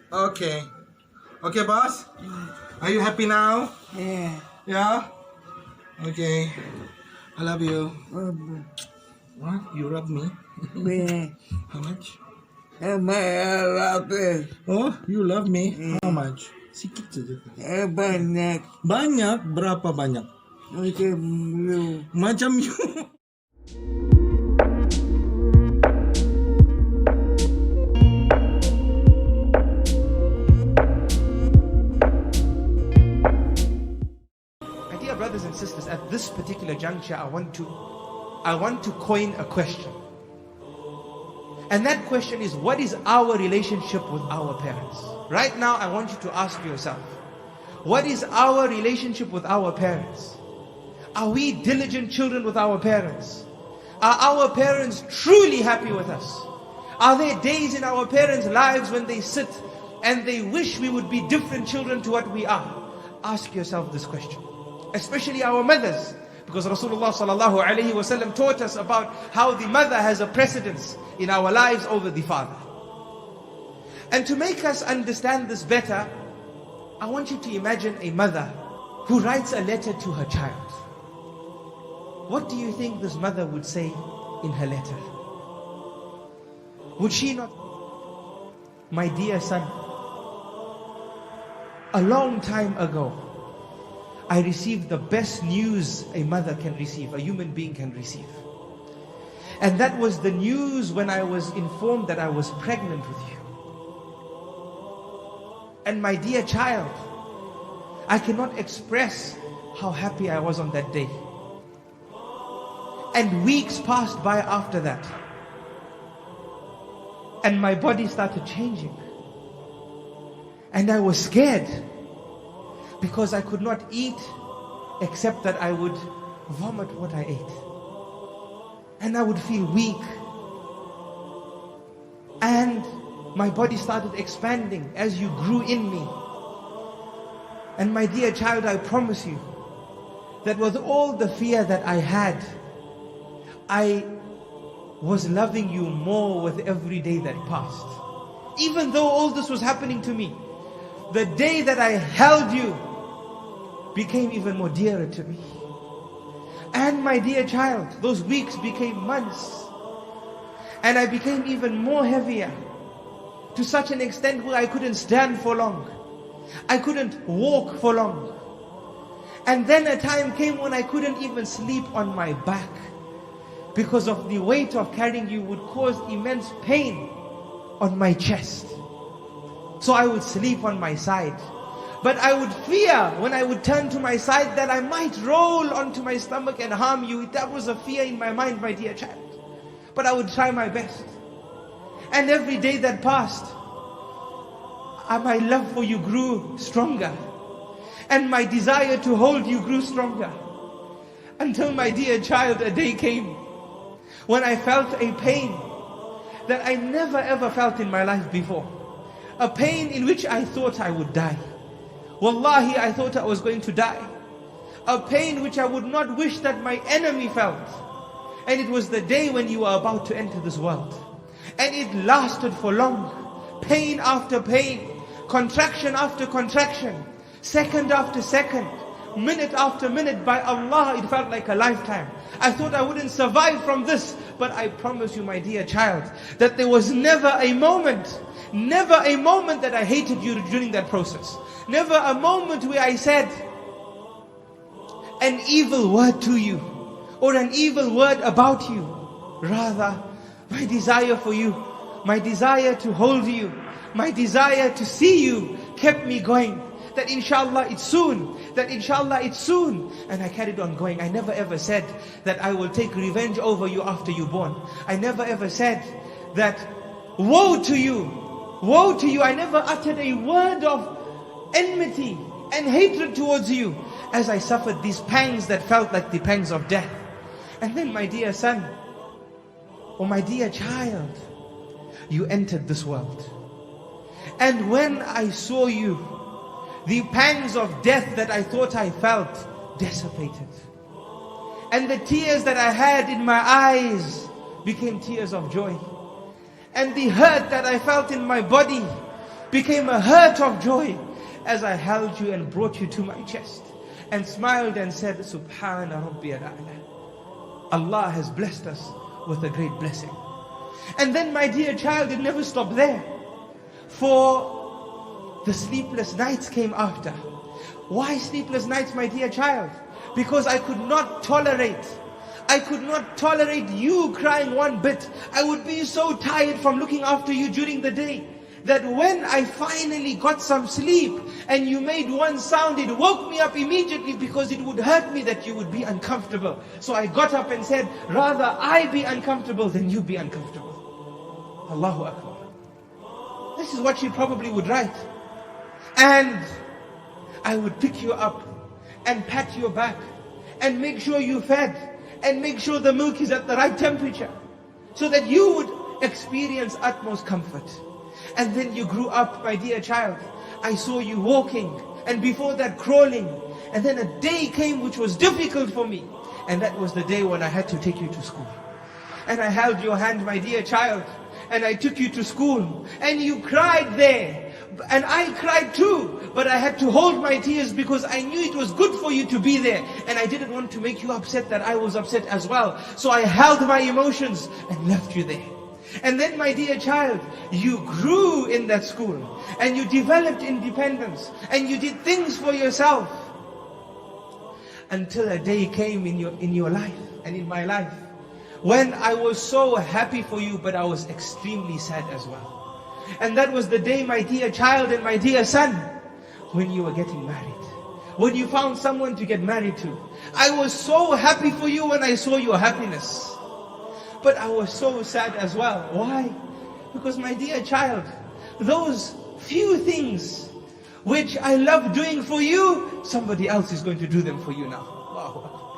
Okay. Okay, boss? Are you happy now? Yeah. Yeah? Okay. I love you. What? You love me? Yeah. How much? Berapa? Oh, you love me? How much? Sikit saja. Banyak. Banyak? Berapa banyak? Macam lu. Macam you. My dear brothers and sisters, at this particular juncture, I want to coin a question. And that question is, what is our relationship with our parents? Right now, I want you to ask yourself, what is our relationship with our parents? Are we diligent children with our parents? Are our parents truly happy with us? Are there days in our parents' lives when they sit and they wish we would be different children to what we are? Ask yourself this question. Especially our mothers. Because Rasulullah sallallahu alaihi wasallam taught us about how the mother has a precedence in our lives over the father. And to make us understand this better, I want you to imagine a mother who writes a letter to her child. What do you think this mother would say in her letter? Would she not, my dear son, a long time ago, I received the best news a mother can receive, a human being can receive. And that was the news when I was informed that I was pregnant with you. And my dear child, I cannot express how happy I was on that day. And weeks passed by after that. And my body started changing. And I was scared. Because I could not eat except that I would vomit what I ate. And I would feel weak. And my body started expanding as you grew in me. And my dear child, I promise you that with all the fear that I had, I was loving you more with every day that passed. Even though all this was happening to me, the day that I held you became even more dearer to me. And my dear child, those weeks became months. And I became even more heavier, to such an extent where I couldn't stand for long. I couldn't walk for long. And then a time came when I couldn't even sleep on my back, because of the weight of carrying you would cause immense pain on my chest. So I would sleep on my side. But I would fear when I would turn to my side that I might roll onto my stomach and harm you. That was a fear in my mind, my dear child. But I would try my best. And every day that passed, my love for you grew stronger. And my desire to hold you grew stronger. Until, my dear child, a day came when I felt a pain that I never ever felt in my life before. A pain in which I thought I would die. Wallahi, I thought I was going to die. A pain which I would not wish that my enemy felt. And it was the day when you were about to enter this world. And it lasted for long. Pain after pain. Contraction after contraction. Second after second. Minute after minute. By Allah, it felt like a lifetime. I thought I wouldn't survive from this. But I promise you, my dear child, that there was never a moment that I hated you during that process. Never a moment where I said an evil word to you or an evil word about you. Rather, my desire for you, my desire to hold you, my desire to see you kept me going. That inshallah it's soon, that inshallah it's soon. And I carried on going. I never ever said that I will take revenge over you after you're born. I never ever said that woe to you, woe to you. I never uttered a word of enmity and hatred towards you as I suffered these pangs that felt like the pangs of death. And then, my dear son, or my dear child, you entered this world. And when I saw you, the pangs of death that I thought I felt dissipated. And the tears that I had in my eyes became tears of joy. And the hurt that I felt in my body became a hurt of joy as I held you and brought you to my chest and smiled and said, Subhana Rabbiyal A'la. Allah has blessed us with a great blessing. And then, my dear child, it never stopped there. For the sleepless nights came after. Why sleepless nights, my dear child? Because I could not tolerate you crying one bit. I would be so tired from looking after you during the day, that when I finally got some sleep and you made one sound, it woke me up immediately, because it would hurt me that you would be uncomfortable. So I got up and said, rather I be uncomfortable than you be uncomfortable. Allahu Akbar. This is what she probably would write. And I would pick you up and pat your back and make sure you fed and make sure the milk is at the right temperature, so that you would experience utmost comfort. And then you grew up, my dear child. I saw you walking, and before that crawling. And then a day came which was difficult for me. And that was the day when I had to take you to school. And I held your hand, my dear child, and I took you to school. And you cried there. And I cried too, but I had to hold my tears, because I knew it was good for you to be there. And I didn't want to make you upset that I was upset as well. So I held my emotions and left you there. And then, my dear child, you grew in that school, and you developed independence, and you did things for yourself, until a day came in your life and in my life, when I was so happy for you, but I was extremely sad as well. And that was the day, my dear child and my dear son, when you were getting married, when you found someone to get married to. I was so happy for you when I saw your happiness, but I was so sad as well. Why? Because, my dear child, those few things which I love doing for you, somebody else is going to do them for you now. Allahu Akbar.